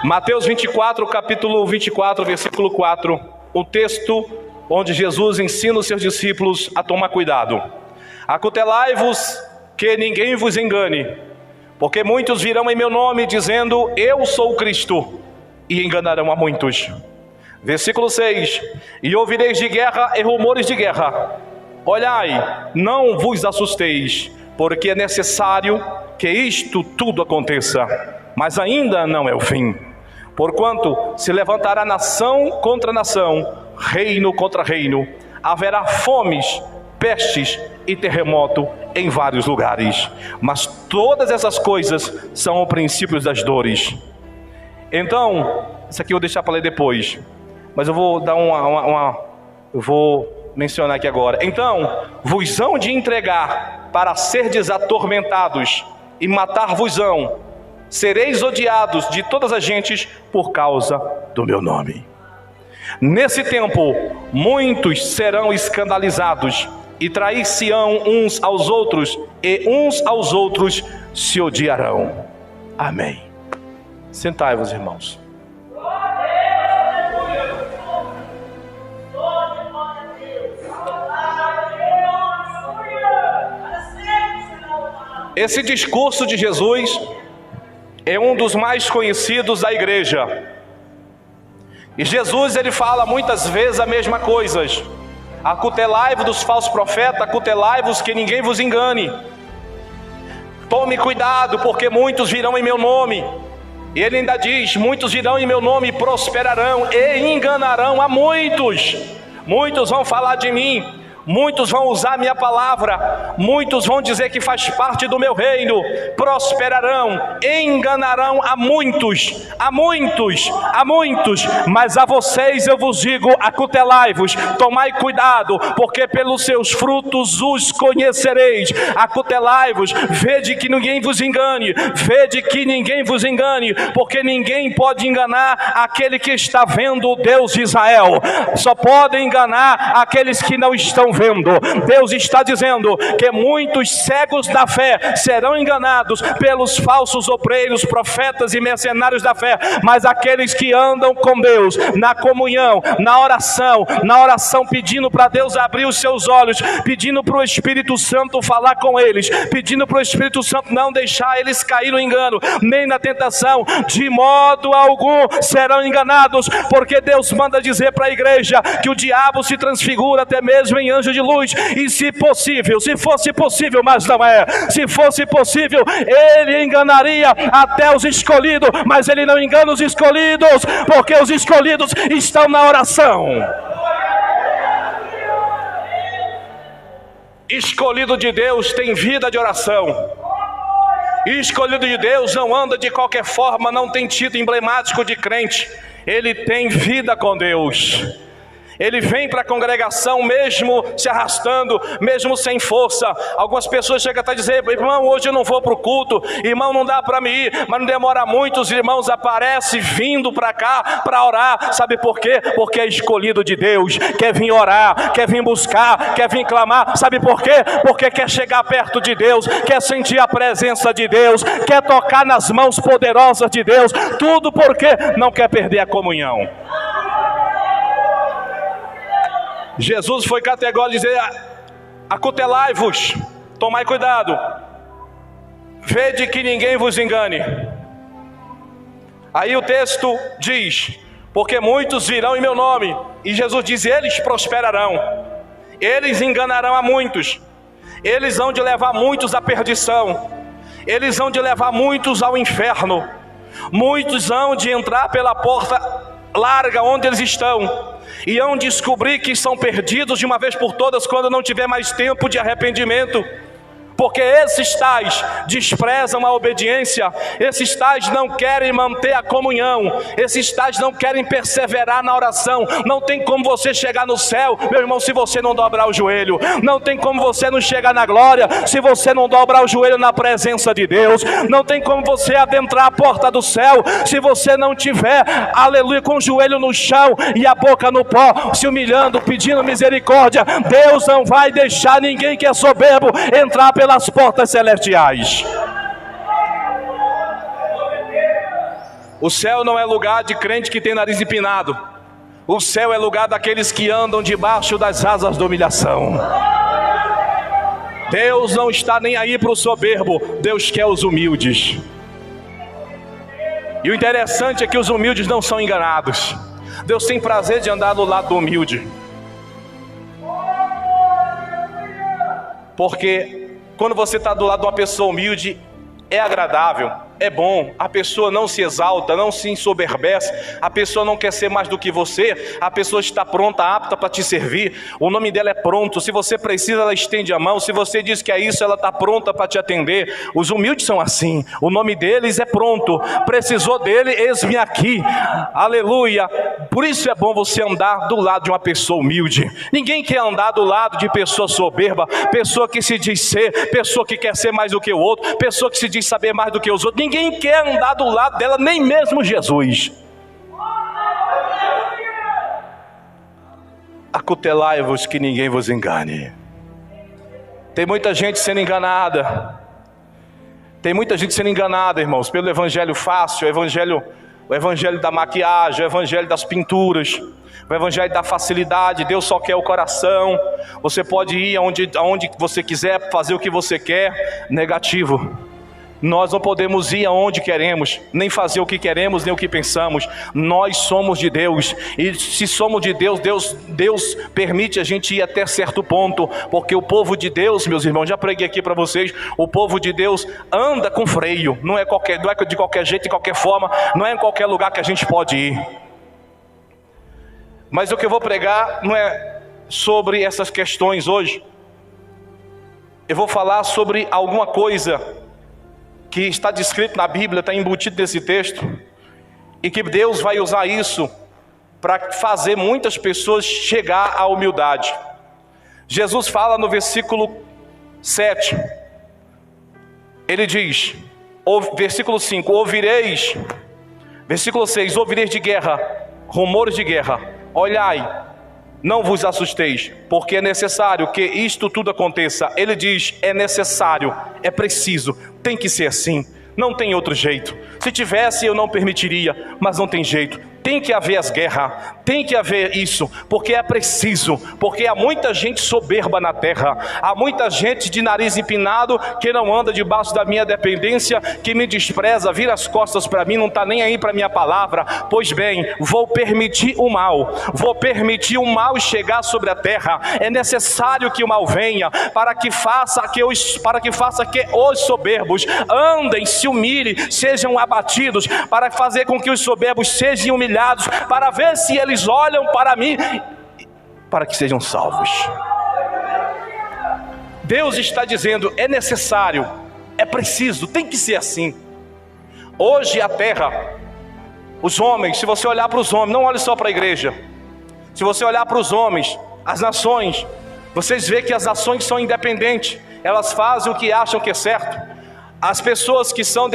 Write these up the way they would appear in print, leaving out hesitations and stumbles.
Mateus 24, capítulo 24, versículo 4, o texto onde Jesus ensina os seus discípulos a tomar cuidado. Acutelai-vos que ninguém vos engane, porque muitos virão em meu nome dizendo, eu sou o Cristo, e enganarão a muitos. Versículo 6, e ouvireis de guerra e rumores de guerra. Olhai, não vos assusteis, porque é necessário que isto tudo aconteça, mas ainda não é o fim. Porquanto se levantará nação contra nação, reino contra reino, haverá fomes, pestes e terremoto em vários lugares. Mas todas essas coisas são os princípios das dores. Então, isso aqui eu vou deixar para ler depois, mas eu vou dar eu vou mencionar aqui agora. Então, vos hão de entregar para serdes atormentados, e matar-vos-ão. Sereis odiados de todas as gentes por causa do meu nome. Nesse tempo, muitos serão escandalizados, e trair-se-ão uns aos outros, e uns aos outros se odiarão. Amém. Sentai-vos, irmãos. Esse discurso de Jesus é um dos mais conhecidos da igreja. E Jesus, ele fala muitas vezes a mesma coisa. Acutelai-vos dos falsos profetas, acutelai-vos que ninguém vos engane. Tome cuidado, porque muitos virão em meu nome. E ele ainda diz, muitos virão em meu nome e prosperarão e enganarão a muitos. Muitos vão falar de mim. Muitos vão usar minha palavra, muitos vão dizer que faz parte do meu reino, prosperarão, enganarão a muitos, mas a vocês eu vos digo, acutelai-vos, tomai cuidado, porque pelos seus frutos os conhecereis. Acutelai-vos, vede que ninguém vos engane, porque ninguém pode enganar aquele que está vendo o Deus de Israel, só podem enganar aqueles que não estão vendo. Deus está dizendo que muitos cegos da fé serão enganados pelos falsos obreiros, profetas e mercenários da fé, mas aqueles que andam com Deus, na comunhão, na oração pedindo para Deus abrir os seus olhos, pedindo para o Espírito Santo falar com eles, pedindo para o Espírito Santo não deixar eles cair no engano, nem na tentação, de modo algum serão enganados, porque Deus manda dizer para a igreja que o diabo se transfigura até mesmo em anjo de luz, e se fosse possível, mas não é, se fosse possível, ele enganaria até os escolhidos, mas ele não engana os escolhidos, porque os escolhidos estão na oração. Escolhido de Deus tem vida de oração. Escolhido de Deus não anda de qualquer forma, não tem título emblemático de crente, ele tem vida com Deus. Ele vem para a congregação mesmo se arrastando, mesmo sem força. Algumas pessoas chegam até a dizer, irmão, hoje eu não vou para o culto, irmão, não dá para me ir, mas não demora muito, os irmãos aparecem vindo para cá para orar. Sabe por quê? Porque é escolhido de Deus, quer vir orar, quer vir buscar, quer vir clamar. Sabe por quê? Porque quer chegar perto de Deus, quer sentir a presença de Deus, quer tocar nas mãos poderosas de Deus, tudo porque não quer perder a comunhão. Jesus foi categórico dizer, acutelai-vos, tomai cuidado, vede que ninguém vos engane. Aí o texto diz, porque muitos virão em meu nome, e Jesus diz, eles prosperarão, eles enganarão a muitos, eles hão de levar muitos à perdição, eles hão de levar muitos ao inferno, muitos hão de entrar pela porta larga onde eles estão, e hão descobrir que são perdidos de uma vez por todas quando não tiver mais tempo de arrependimento. Porque esses tais desprezam a obediência, esses tais não querem manter a comunhão, esses tais não querem perseverar na oração. Não tem como você chegar no céu, meu irmão, se você não dobrar o joelho. Não tem como você não chegar na glória se você não dobrar o joelho na presença de Deus. Não tem como você adentrar a porta do céu se você não tiver, aleluia, com o joelho no chão e a boca no pó, se humilhando, pedindo misericórdia. Deus não vai deixar ninguém que é soberbo entrar pelas portas celestiais. O céu não é lugar de crente que tem nariz empinado. O céu é lugar daqueles que andam debaixo das asas da humilhação. Deus não está nem aí para o soberbo, Deus quer os humildes. E o interessante é que os humildes não são enganados. Deus tem prazer de andar do lado do humilde. Porque quando você está do lado de uma pessoa humilde, é agradável, é bom. A pessoa não se exalta, não se ensoberbece. A pessoa não quer ser mais do que você. A pessoa está pronta, apta para te servir. O nome dela é pronto. Se você precisa, ela estende a mão. Se você diz que é isso, ela está pronta para te atender. Os humildes são assim. O nome deles é pronto. Precisou dele, eis-me aqui. Aleluia. Por isso é bom você andar do lado de uma pessoa humilde. Ninguém quer andar do lado de pessoa soberba, pessoa que se diz ser, pessoa que quer ser mais do que o outro, pessoa que se diz saber mais do que os outros. Ninguém quer andar do lado dela, nem mesmo Jesus. Acutelai-vos que ninguém vos engane. Tem muita gente sendo enganada. Tem muita gente sendo enganada, irmãos, pelo evangelho fácil, o evangelho da maquiagem, o evangelho das pinturas, o evangelho da facilidade. Deus só quer o coração. Você pode ir aonde você quiser, fazer o que você quer. Negativo. Nós não podemos ir aonde queremos, nem fazer o que queremos, nem o que pensamos. Nós somos de Deus, e se somos de Deus, Deus permite a gente ir até certo ponto, porque o povo de Deus, meus irmãos, já preguei aqui para vocês, o povo de Deus anda com freio, não é de qualquer jeito, de qualquer forma, não é em qualquer lugar que a gente pode ir. Mas o que eu vou pregar não é sobre essas questões hoje. Eu vou falar sobre alguma coisa que está descrito na Bíblia, está embutido nesse texto, e que Deus vai usar isso para fazer muitas pessoas chegar à humildade. Jesus fala no versículo 7, ele diz, versículo 5, ouvireis, versículo 6, ouvireis de guerra, rumores de guerra, olhai, não vos assusteis, porque é necessário que isto tudo aconteça. Ele diz, é necessário, é preciso, tem que ser assim, não tem outro jeito. Se tivesse eu não permitiria, mas não tem jeito. Tem que haver as guerras, tem que haver isso, porque é preciso, porque há muita gente soberba na terra, há muita gente de nariz empinado, que não anda debaixo da minha dependência, que me despreza, vira as costas para mim, não está nem aí para a minha palavra. Pois bem, vou permitir o mal chegar sobre a terra. É necessário que o mal venha, para que faça que os soberbos andem, se humilhem, sejam abatidos, para fazer com que os soberbos sejam humilhados, para ver se eles olham para mim, para que sejam salvos. Deus está dizendo, é necessário, é preciso, tem que ser assim. Hoje a terra, os homens, se você olhar para os homens, não olhe só para a igreja, se você olhar para os homens, as nações, vocês veem que as nações são independentes, elas fazem o que acham que é certo. As pessoas que são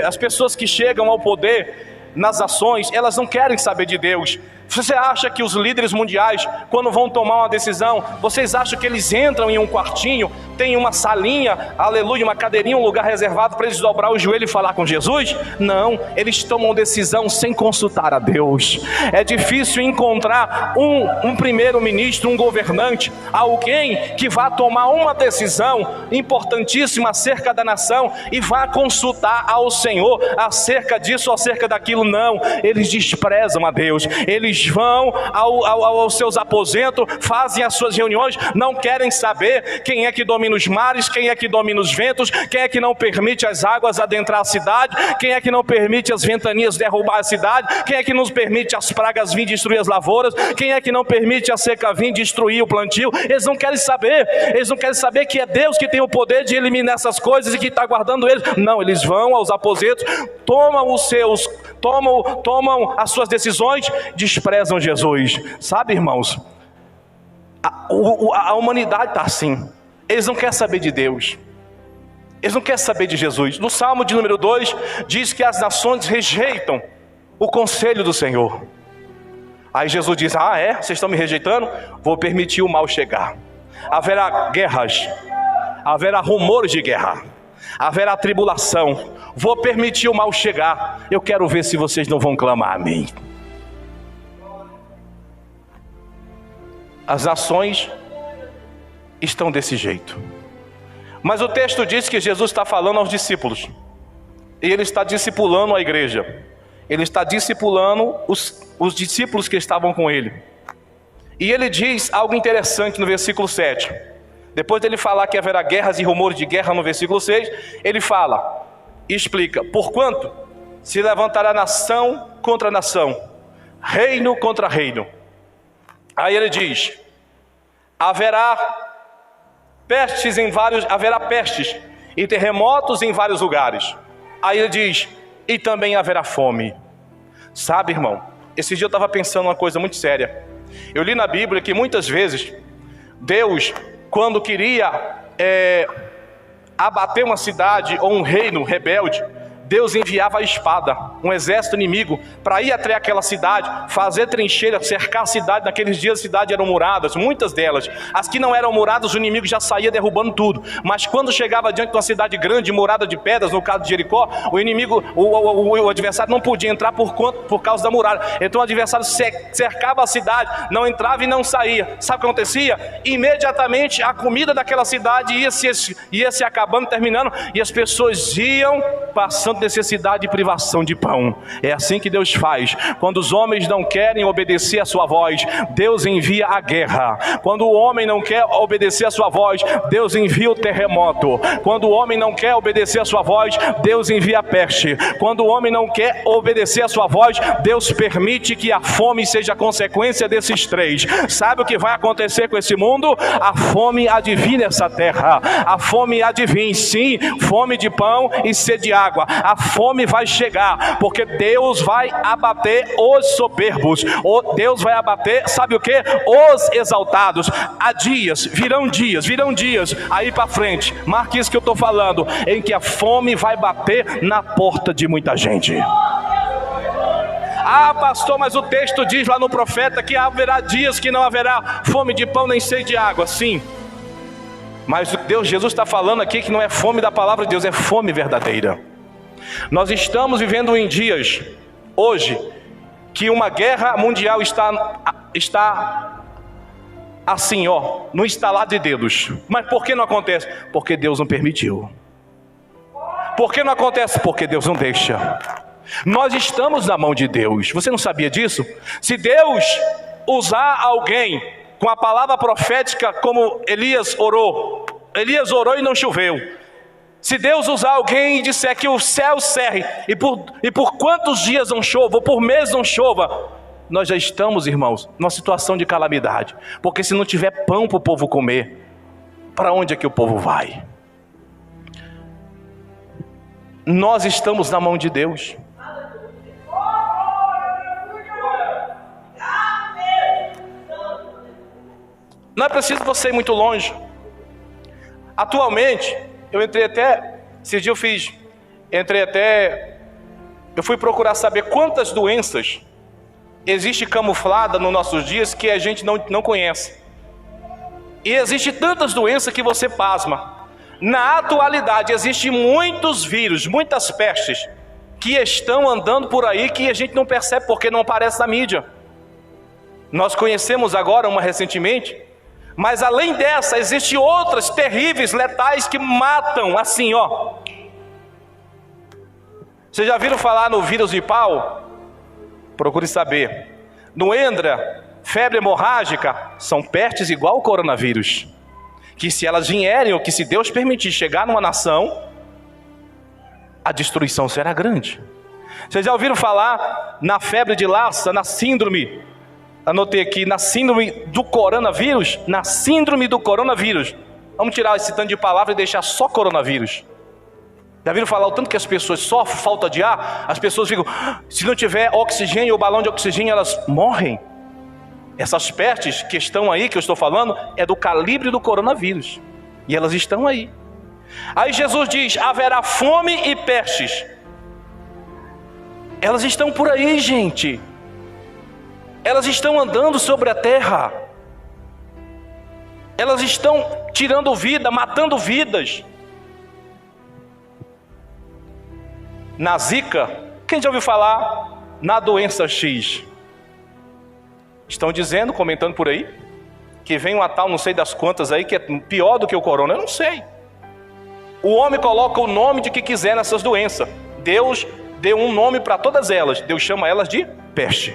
as pessoas que chegam ao poder nas ações, elas não querem saber de Deus. Você acha que os líderes mundiais, quando vão tomar uma decisão, vocês acham que eles entram em um quartinho, tem uma salinha, aleluia, uma cadeirinha, um lugar reservado para eles dobrar o joelho e falar com Jesus? Não, eles tomam decisão sem consultar a Deus. É difícil encontrar um primeiro-ministro, um governante, alguém que vá tomar uma decisão importantíssima acerca da nação e vá consultar ao Senhor acerca disso, acerca daquilo. Não, eles desprezam a Deus, eles vão aos seus aposentos, fazem as suas reuniões, não querem saber quem é que domina os mares, quem é que domina os ventos, quem é que não permite as águas adentrar a cidade, quem é que não permite as ventanias derrubar a cidade, quem é que nos permite as pragas vir destruir as lavouras, quem é que não permite a seca vir destruir o plantio. Eles não querem saber que é Deus que tem o poder de eliminar essas coisas e que está guardando eles. Não, eles vão aos aposentos, tomam as suas decisões, desprezam Jesus. Sabe, irmãos, a humanidade está assim. Eles não querem saber de Deus, eles não querem saber de Jesus. No Salmo de número 2 diz que as nações rejeitam o conselho do Senhor. Aí Jesus diz, vocês estão me rejeitando? Vou permitir o mal chegar. Haverá guerras, haverá rumores de guerra, haverá tribulação, vou permitir o mal chegar, eu quero ver se vocês não vão clamar a mim. As nações estão desse jeito. Mas o texto diz que Jesus está falando aos discípulos. E Ele está discipulando a igreja. Ele está discipulando os discípulos que estavam com Ele. E Ele diz algo interessante no versículo 7. Depois dele falar que haverá guerras e rumores de guerra no versículo 6, Ele fala e explica: porquanto se levantará nação contra nação, reino contra reino. Aí Ele diz: haverá pestes e terremotos em vários lugares. Aí Ele diz: e também haverá fome. Sabe, irmão, esse dia eu estava pensando uma coisa muito séria. Eu li na Bíblia que muitas vezes Deus, quando queria abater uma cidade ou um reino rebelde, Deus enviava a espada, um exército inimigo, para ir até aquela cidade, fazer trincheira, cercar a cidade. Naqueles dias as cidades eram muradas, muitas delas. As que não eram muradas, o inimigo já saía derrubando tudo. Mas quando chegava diante de uma cidade grande, murada de pedras, no caso de Jericó, o inimigo, o adversário não podia entrar por causa da muralha. Então o adversário cercava a cidade, não entrava e não saía. Sabe o que acontecia? Imediatamente a comida daquela cidade ia se acabando, terminando, e as pessoas iam passando necessidade e privação de pão. É assim que Deus faz. Quando os homens não querem obedecer a sua voz, Deus envia a guerra. Quando o homem não quer obedecer a sua voz, Deus envia o terremoto. Quando o homem não quer obedecer a sua voz, Deus envia a peste. Quando o homem não quer obedecer a sua voz, Deus permite que a fome seja consequência desses três. Sabe o que vai acontecer com esse mundo? A fome há de vir nessa terra. A fome há de vir, sim, fome de pão e sede de água. A fome vai chegar, porque Deus vai abater os soberbos. Deus vai abater, sabe o que? Os exaltados. Há dias, virão dias, aí para frente, marque isso que eu estou falando, em que a fome vai bater na porta de muita gente. Ah, pastor, mas o texto diz lá no profeta que haverá dias que não haverá fome de pão nem sede de água. Sim, mas Jesus está falando aqui que não é fome da palavra de Deus, é fome verdadeira. Nós estamos vivendo em dias, hoje, que uma guerra mundial está assim, no estalar de dedos. Mas por que não acontece? Porque Deus não permitiu. Por que não acontece? Porque Deus não deixa. Nós estamos na mão de Deus. Você não sabia disso? Se Deus usar alguém com a palavra profética como Elias orou e não choveu. Se Deus usar alguém e disser que o céu cerre, e por quantos dias não chova, ou por mês não chova, nós já estamos, irmãos, numa situação de calamidade. Porque se não tiver pão para o povo comer, para onde é que o povo vai? Nós estamos na mão de Deus. Não é preciso você ir muito longe. Atualmente, eu fui procurar saber quantas doenças existe camuflada nos nossos dias que a gente não conhece. E existe tantas doenças que você pasma. Na atualidade, existem muitos vírus, muitas pestes, que estão andando por aí que a gente não percebe porque não aparece na mídia. Nós conhecemos agora uma recentemente, mas além dessa, existem outras terríveis, letais, que matam assim, Vocês já viram falar no vírus de pau? Procure saber. No Endra, febre hemorrágica, são pestes igual ao coronavírus. Que se elas vierem, ou que se Deus permitir chegar numa nação, a destruição será grande. Vocês já ouviram falar na febre de Lassa, na síndrome, anotei aqui, na síndrome do coronavírus? Na síndrome do coronavírus. Vamos tirar esse tanto de palavra e deixar só coronavírus. Já viram falar o tanto que as pessoas sofrem falta de ar? As pessoas ficam, se não tiver oxigênio ou balão de oxigênio, elas morrem. Essas pestes que estão aí, que eu estou falando, é do calibre do coronavírus. E elas estão aí. Aí Jesus diz, haverá fome e pestes. Elas estão por aí, gente. Elas estão andando sobre a terra. Elas estão tirando vida, matando vidas. na zika, quem já ouviu falar na doença X? Estão dizendo, comentando por aí, que vem uma tal não sei das quantas aí, que é pior do que o corona, eu não sei. O homem coloca o nome de que quiser nessas doenças. Deus deu um nome para todas elas, Deus chama elas de peste.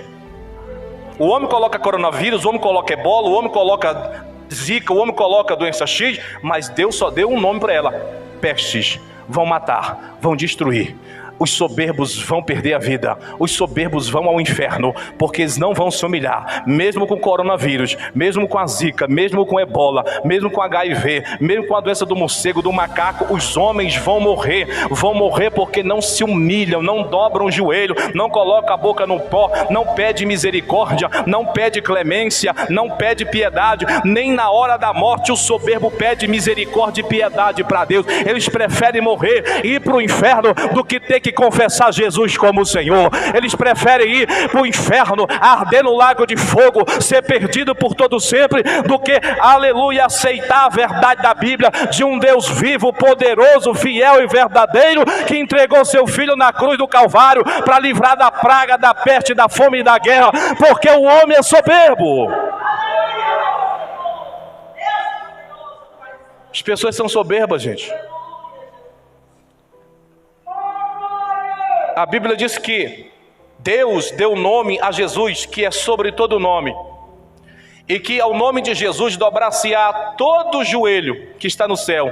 O homem coloca coronavírus, o homem coloca ebola, o homem coloca zika, o homem coloca doença X, mas Deus só deu um nome para ela: pestes. Vão matar, vão destruir. Os soberbos vão perder a vida, os soberbos vão ao inferno, porque eles não vão se humilhar, mesmo com coronavírus, mesmo com a zika, mesmo com ebola, mesmo com HIV, mesmo com a doença do morcego, do macaco. Os homens vão morrer porque não se humilham, não dobram o joelho, não colocam a boca no pó, não pede misericórdia, não pede clemência, não pede piedade, nem na hora da morte o soberbo pede misericórdia e piedade para Deus. Eles preferem morrer e ir para o inferno do que ter que confessar Jesus como Senhor. Eles preferem ir para o inferno, arder no lago de fogo, ser perdido por todo sempre, do que, aleluia, aceitar a verdade da Bíblia de um Deus vivo, poderoso, fiel e verdadeiro, que entregou seu Filho na cruz do Calvário para livrar da praga, da peste, da fome e da guerra, porque o homem é soberbo. As pessoas são soberbas, gente. A Bíblia diz que Deus deu nome a Jesus, que é sobre todo nome, e que ao nome de Jesus dobrar-se-á todo o joelho que está no céu,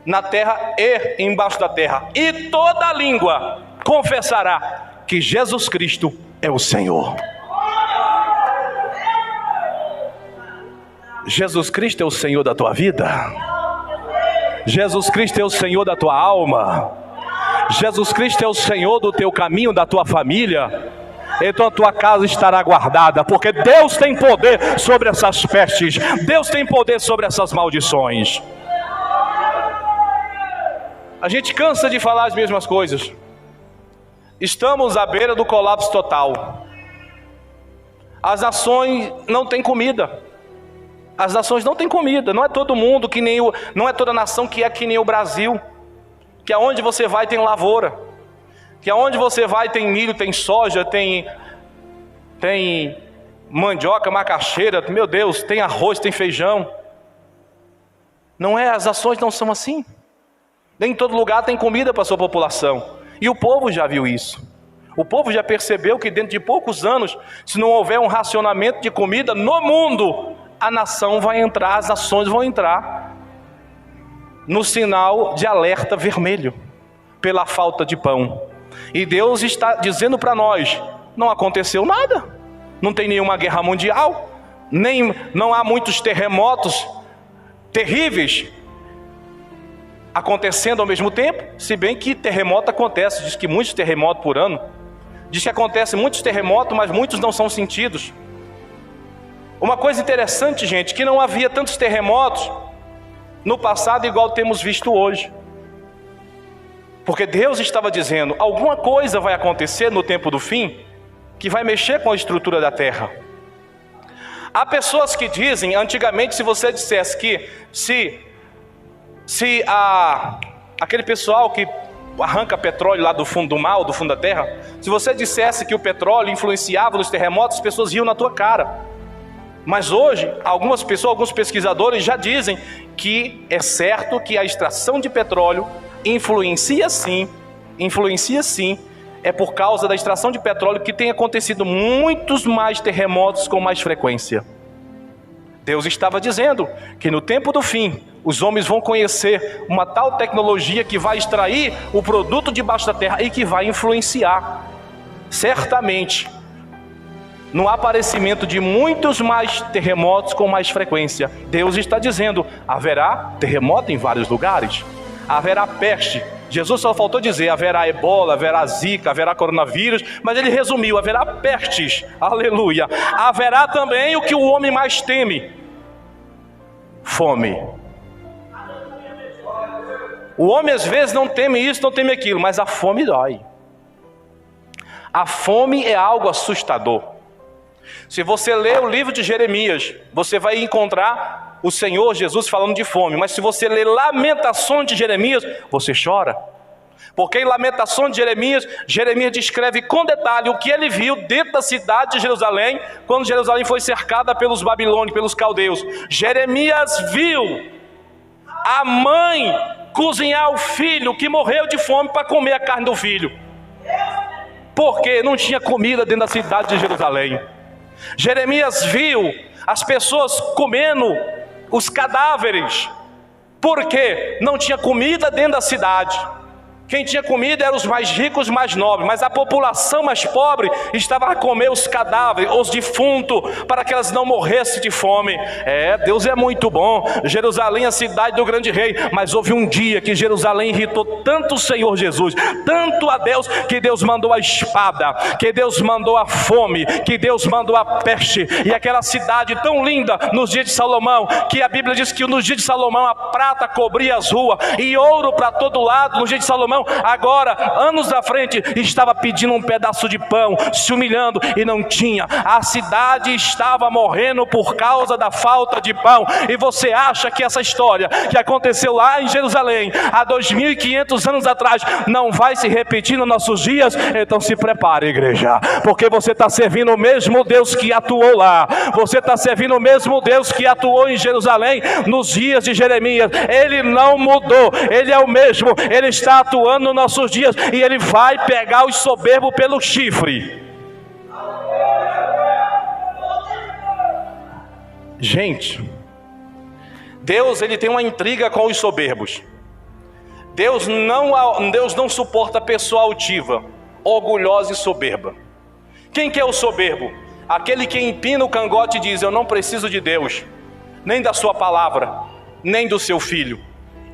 na terra e embaixo da terra, e toda língua confessará que Jesus Cristo é o Senhor. Jesus Cristo é o Senhor da tua vida. Jesus Cristo é o Senhor da tua alma. Jesus Cristo é o Senhor do teu caminho, da tua família. Então a tua casa estará guardada, porque Deus tem poder sobre essas pestes, Deus tem poder sobre essas maldições. A gente cansa de falar as mesmas coisas. Estamos à beira do colapso total. As nações não têm comida. As nações não têm comida. Não é todo mundo que nem não é toda nação que é que nem o Brasil, que aonde você vai tem lavoura, que aonde você vai tem milho, tem soja, tem mandioca, macaxeira, meu Deus, tem arroz, tem feijão. Não é, as nações não são assim. Nem em todo lugar tem comida para a sua população. E o povo já viu isso. O povo já percebeu que dentro de poucos anos, se não houver um racionamento de comida no mundo, a nação vai entrar, as nações vão entrar no sinal de alerta vermelho, pela falta de pão. E Deus está dizendo para nós: não aconteceu nada, não tem nenhuma guerra mundial, não há muitos terremotos terríveis acontecendo ao mesmo tempo, se bem que terremoto acontece, diz que muitos terremotos por ano, diz que acontecem muitos terremotos, mas muitos não são sentidos. Uma coisa interessante, gente, que não havia tantos terremotos no passado igual temos visto hoje, porque Deus estava dizendo: alguma coisa vai acontecer no tempo do fim, que vai mexer com a estrutura da terra. Há pessoas que dizem, antigamente, se você dissesse que aquele pessoal que arranca petróleo lá do fundo do mar, do fundo da terra, se você dissesse que o petróleo influenciava nos terremotos, as pessoas riam na tua cara. Mas hoje, algumas pessoas, alguns pesquisadores já dizem que é certo que a extração de petróleo influencia sim, é por causa da extração de petróleo que tem acontecido muitos mais terremotos com mais frequência. Deus estava dizendo que no tempo do fim, os homens vão conhecer uma tal tecnologia que vai extrair o produto debaixo da terra e que vai influenciar, certamente, no aparecimento de muitos mais terremotos com mais frequência. Deus está dizendo: haverá terremoto em vários lugares, haverá peste. Jesus só faltou dizer: haverá ebola, haverá zika, haverá coronavírus, mas ele resumiu: haverá pestes, aleluia. Haverá também o que o homem mais teme: fome. O homem às vezes não teme isso, não teme aquilo, mas a fome dói. A fome é algo assustador. Se você ler o livro de Jeremias, você vai encontrar o Senhor Jesus falando de fome. Mas se você ler Lamentações de Jeremias, você chora. Porque em Lamentações de Jeremias, Jeremias descreve com detalhe o que ele viu dentro da cidade de Jerusalém, quando Jerusalém foi cercada pelos babilônios, pelos caldeus. Jeremias viu a mãe cozinhar o filho que morreu de fome para comer a carne do filho, porque não tinha comida dentro da cidade de Jerusalém. Jeremias viu as pessoas comendo os cadáveres, porque não tinha comida dentro da cidade. Quem tinha comida eram os mais ricos, os mais nobres, mas a população mais pobre estava a comer os cadáveres, os defuntos, para que elas não morressem de fome. Deus é muito bom. Jerusalém é a cidade do grande rei, mas houve um dia que Jerusalém irritou tanto o Senhor Jesus, tanto a Deus, que Deus mandou a espada, que Deus mandou a fome, que Deus mandou a peste. E aquela cidade tão linda nos dias de Salomão, que a Bíblia diz que nos dias de Salomão a prata cobria as ruas e ouro para todo lado. Nos dias de Salomão, agora, anos à frente, estava pedindo um pedaço de pão, se humilhando e não tinha. A cidade estava morrendo por causa da falta de pão. E você acha que essa história que aconteceu lá em Jerusalém há 2.500 anos atrás não vai se repetir nos nossos dias? Então se prepare, igreja, porque você está servindo o mesmo Deus que atuou lá. Você está servindo o mesmo Deus que atuou em Jerusalém nos dias de Jeremias. Ele não mudou, Ele é o mesmo. Ele está atuando nos nossos dias, e Ele vai pegar os soberbos pelo chifre. Gente, Deus, Ele tem uma intriga com os soberbos. Deus não suporta pessoa altiva, orgulhosa e soberba. Quem que é o soberbo? Aquele que empina o cangote e diz: eu não preciso de Deus, nem da sua palavra, nem do seu filho,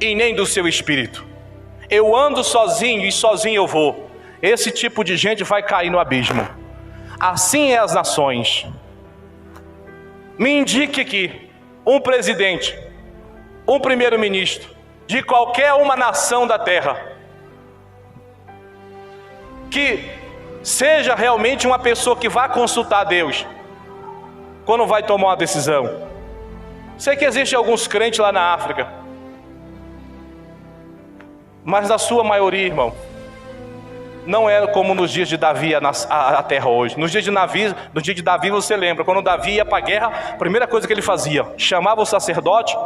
e nem do seu espírito. Eu ando sozinho e sozinho eu vou. Esse tipo de gente vai cair no abismo. Assim é as nações. Me indique aqui um presidente, um primeiro-ministro de qualquer uma nação da terra que seja realmente uma pessoa que vá consultar a Deus quando vai tomar uma decisão. Sei que existem alguns crentes lá na África, mas na sua maioria, irmão, não era como nos dias de Davi a terra hoje. No dia de Davi, você lembra, quando Davi ia para a guerra, a primeira coisa que ele fazia, chamava o sacerdote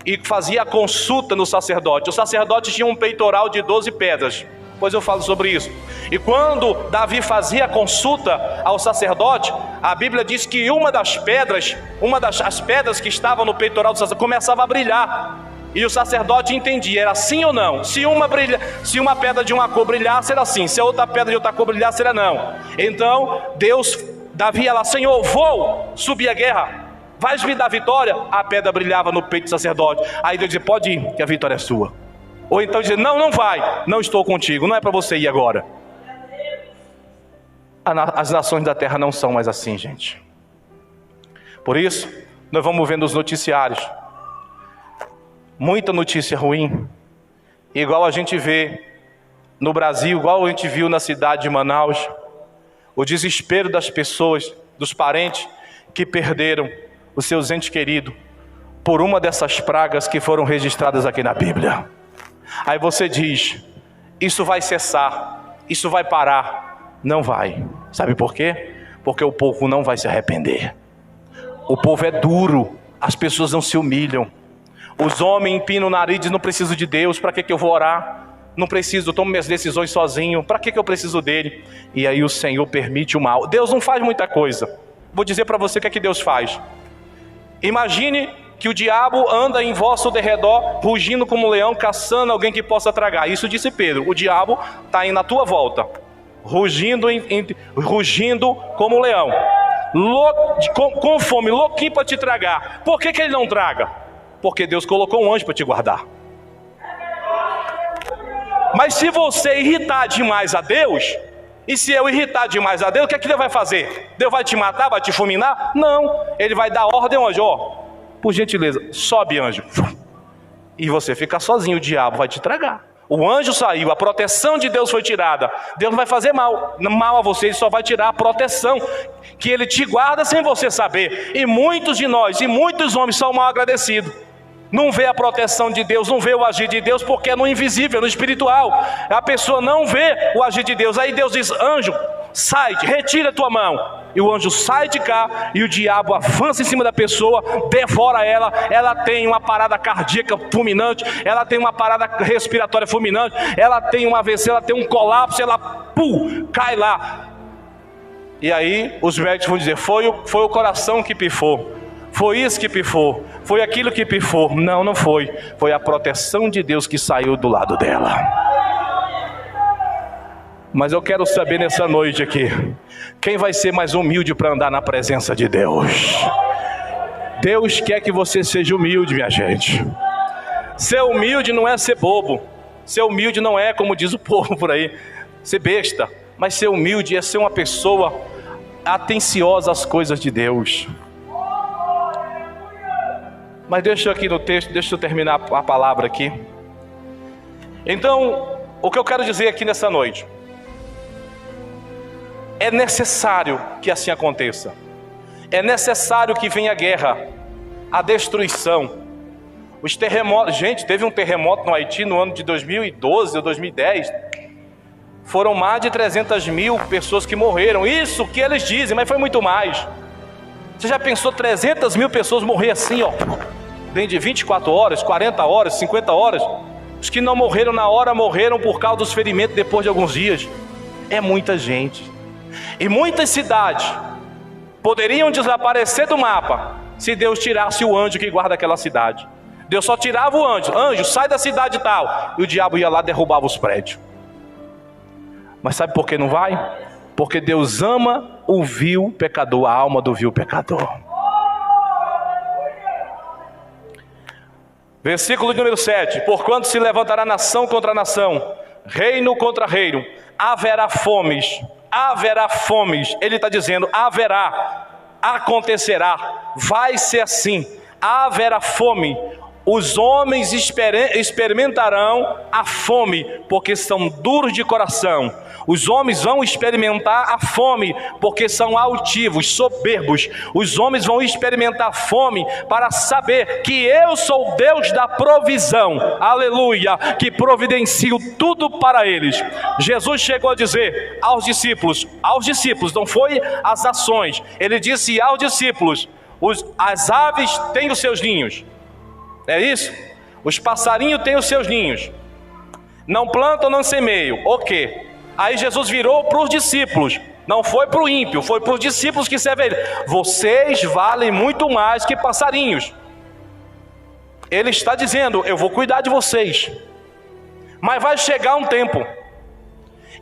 e fazia a consulta no sacerdote. O sacerdote tinha um peitoral de 12 pedras, depois eu falo sobre isso. E quando Davi fazia a consulta ao sacerdote, a Bíblia diz que uma das pedras que estava no peitoral do sacerdote começava a brilhar. E o sacerdote entendia, era sim ou não. Se uma pedra de uma cor brilhasse, era sim. Se a outra pedra de outra cor brilhasse, era não. Então, Davi ia lá: Senhor, vou subir a guerra, vais me dar vitória? A pedra brilhava no peito do sacerdote. Aí Deus dizia: pode ir, que a vitória é sua. Ou então dizia: não vai, não estou contigo, não é para você ir agora. As nações da terra não são mais assim, gente. Por isso, nós vamos vendo os noticiários, muita notícia ruim, igual a gente vê no Brasil, igual a gente viu na cidade de Manaus, o desespero das pessoas, dos parentes que perderam os seus entes queridos por uma dessas pragas que foram registradas aqui na Bíblia. Aí você diz: isso vai cessar, isso vai parar. Não vai. Sabe por quê? Porque o povo não vai se arrepender. O povo é duro, as pessoas não se humilham. Os homens empinam o nariz e dizem: não preciso de Deus, para que eu vou orar? Não preciso, eu tomo minhas decisões sozinho, para que eu preciso dele? E aí o Senhor permite o mal. Deus não faz muita coisa. Vou dizer para você o que é que Deus faz. Imagine que o diabo anda em vosso derredor, rugindo como um leão, caçando alguém que possa tragar. Isso disse Pedro: o diabo está aí na tua volta, rugindo como um leão, com fome, louquinho para te tragar. Por que ele não traga? Porque Deus colocou um anjo para te guardar. Mas se você irritar demais a Deus, e se eu irritar demais a Deus, o que é que Deus vai fazer? Deus vai te matar, vai te fulminar? Não, Ele vai dar ordem ao anjo: ó, por gentileza, sobe, anjo. E você fica sozinho, o diabo vai te tragar. O anjo saiu, a proteção de Deus foi tirada. Deus não vai fazer mal a você, Ele só vai tirar a proteção que Ele te guarda sem você saber. E muitos de nós, e muitos homens são mal agradecidos. não vê a proteção de Deus, não vê o agir de Deus, porque é no invisível, no espiritual. A pessoa não vê o agir de Deus. Aí Deus diz: anjo, sai, retira a tua mão. E o anjo sai de cá, e o diabo avança em cima da pessoa, devora ela. Ela tem uma parada cardíaca fulminante, ela tem uma parada respiratória fulminante, ela tem um AVC, ela tem um colapso, ela cai lá. E aí os médicos vão dizer: foi o coração que pifou, foi isso que pifou, foi aquilo que pifou. Não, não foi. Foi a proteção de Deus que saiu do lado dela. Mas eu quero saber nessa noite aqui, quem vai ser mais humilde para andar na presença de Deus? Deus quer que você seja humilde, minha gente. Ser humilde não é ser bobo. Ser humilde não é, como diz o povo por aí, ser besta. Mas ser humilde é ser uma pessoa atenciosa às coisas de Deus. Mas deixa eu aqui no texto, deixa eu terminar a palavra aqui. Então, o que eu quero dizer aqui nessa noite: é necessário que assim aconteça. É necessário que venha a guerra, a destruição, os terremotos. Gente, teve um terremoto no Haiti no ano de 2012 ou 2010. Foram mais de 300 mil pessoas que morreram. Isso que eles dizem, mas foi muito mais. Você já pensou 300 mil pessoas morrer assim, ó, dentro de 24 horas, 40 horas, 50 horas? Os que não morreram na hora morreram por causa dos ferimentos depois de alguns dias. É muita gente. E muitas cidades poderiam desaparecer do mapa se Deus tirasse o anjo que guarda aquela cidade. Deus só tirava o anjo: anjo, sai da cidade tal. E o diabo ia lá e derrubava os prédios. Mas sabe por que não vai? Porque Deus ama o vil pecador, a alma do vil pecador. Versículo número 7. Porquanto se levantará nação contra nação, reino contra reino, haverá fomes. Haverá fomes. Ele está dizendo: haverá, acontecerá, vai ser assim. Haverá fome. Os homens experimentarão a fome, porque são duros de coração. Os homens vão experimentar a fome, porque são altivos, soberbos. Os homens vão experimentar fome para saber que eu sou Deus da provisão, aleluia, que providencio tudo para eles. Jesus chegou a dizer aos discípulos, não foi as ações, ele disse aos discípulos: as aves têm os seus ninhos, é isso? Os passarinhos têm os seus ninhos, não plantam, não semeiam, o quê? Aí Jesus virou para os discípulos, não foi para o ímpio, foi para os discípulos que servem ele: vocês valem muito mais que passarinhos. Ele está dizendo: eu vou cuidar de vocês, mas vai chegar um tempo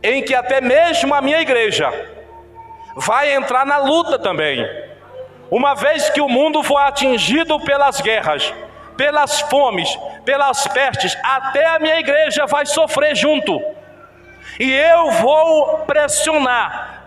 em que até mesmo a minha igreja vai entrar na luta também. Uma vez que o mundo for atingido pelas guerras, pelas fomes, pelas pestes, até a minha igreja vai sofrer junto. E eu vou pressionar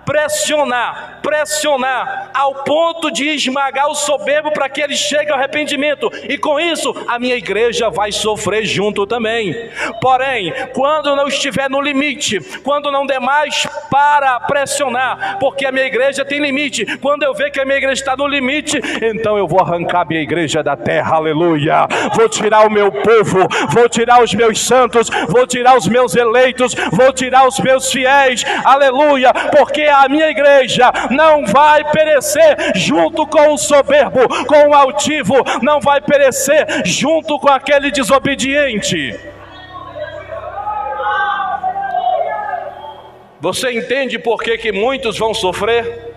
ao ponto de esmagar o soberbo para que ele chegue ao arrependimento. E com isso a minha igreja vai sofrer junto também. Porém, quando não estiver no limite, quando não der mais para pressionar, porque a minha igreja tem limite, quando eu ver que a minha igreja está no limite, então eu vou arrancar a minha igreja da terra, aleluia. Vou tirar o meu povo, vou tirar os meus santos, vou tirar os meus eleitos, vou tirar os meus fiéis, aleluia, porque a minha igreja não vai perecer junto com o soberbo, com o altivo, não vai perecer junto com aquele desobediente. Você entende por que muitos vão sofrer?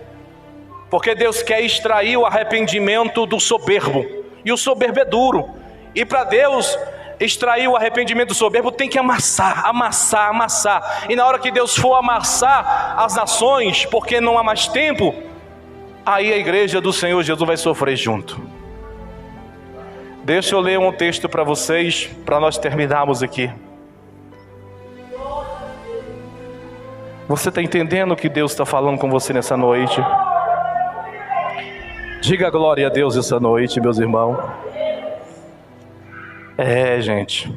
Porque Deus quer extrair o arrependimento do soberbo, e o soberbo é duro, e para Deus extrair o arrependimento do soberbo tem que amassar. E na hora que Deus for amassar as nações, porque não há mais tempo, aí a igreja do Senhor Jesus vai sofrer junto. Deixa eu ler um texto para vocês, para nós terminarmos aqui. Você está entendendo o que Deus está falando com você nessa noite? Diga glória a Deus essa noite, meus irmãos. Gente,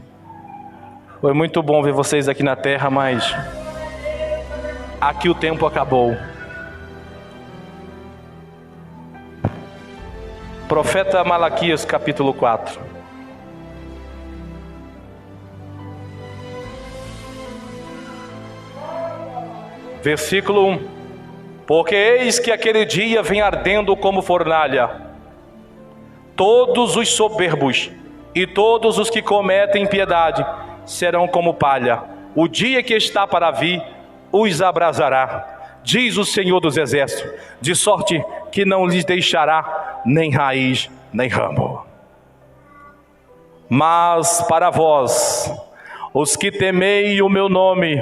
foi muito bom ver vocês aqui na terra, mas aqui o tempo acabou. Profeta Malaquias, capítulo 4. Versículo 1: porque eis que aquele dia vem ardendo como fornalha, todos os soberbos e todos os que cometem impiedade serão como palha, o dia que está para vir os abrasará, diz o Senhor dos Exércitos, de sorte que não lhes deixará nem raiz nem ramo. Mas para vós, os que temei o meu nome,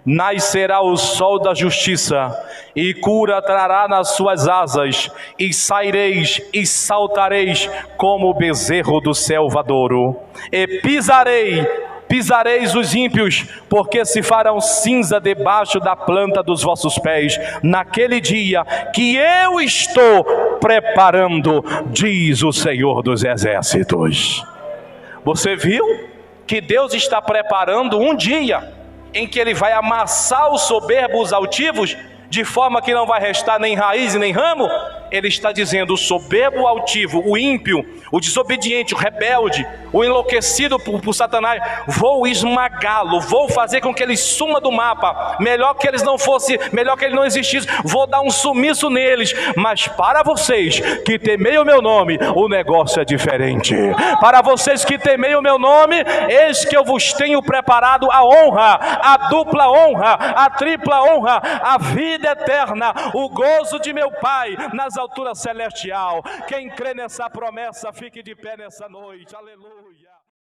nascerá o sol da justiça, e cura trará nas suas asas, e saireis e saltareis como o bezerro do selvadouro, e pisareis os ímpios, porque se farão cinza debaixo da planta dos vossos pés, naquele dia que eu estou preparando, diz o Senhor dos Exércitos. Você viu que Deus está preparando um dia em que Ele vai amassar os soberbos, os altivos, de forma que não vai restar nem raiz e nem ramo? Ele está dizendo: o soberbo, o altivo, o ímpio, o desobediente, o rebelde, o enlouquecido por Satanás, vou esmagá-lo, vou fazer com que ele suma do mapa, melhor que eles não fossem, melhor que ele não existisse, vou dar um sumiço neles. Mas para vocês que temei o meu nome, o negócio é diferente. Para vocês que temei o meu nome, eis que eu vos tenho preparado a honra, a dupla honra, a tripla honra, a vida eterna, o gozo de meu Pai nas alturas celestial. Quem crê nessa promessa, fique de pé nessa noite. Aleluia.